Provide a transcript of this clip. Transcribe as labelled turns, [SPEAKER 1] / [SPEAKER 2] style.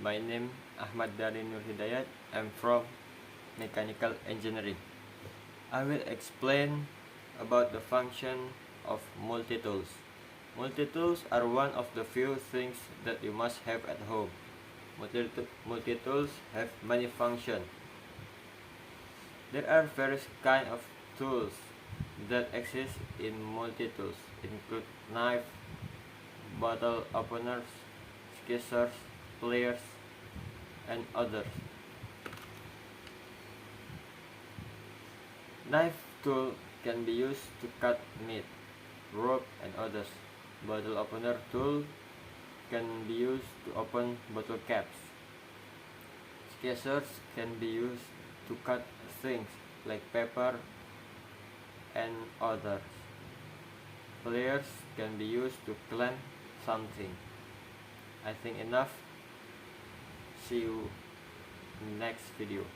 [SPEAKER 1] My name Ahmad dari Nurhidayat. I'm from mechanical engineering. I will explain about the function of multi-tools. Multi-tools are one of the few things that you must have at home. Multi-tools have many functions. There are various kinds of tools that exist in multi-tools, include knife, bottle openers, scissors, pliers, and others. Knife tool can be used to cut meat, rope, and others. Bottle opener tool can be used to open bottle caps. Scissors can be used to cut things like paper and others. Pliers can be used to clamp something. I think enough. See you in the next video.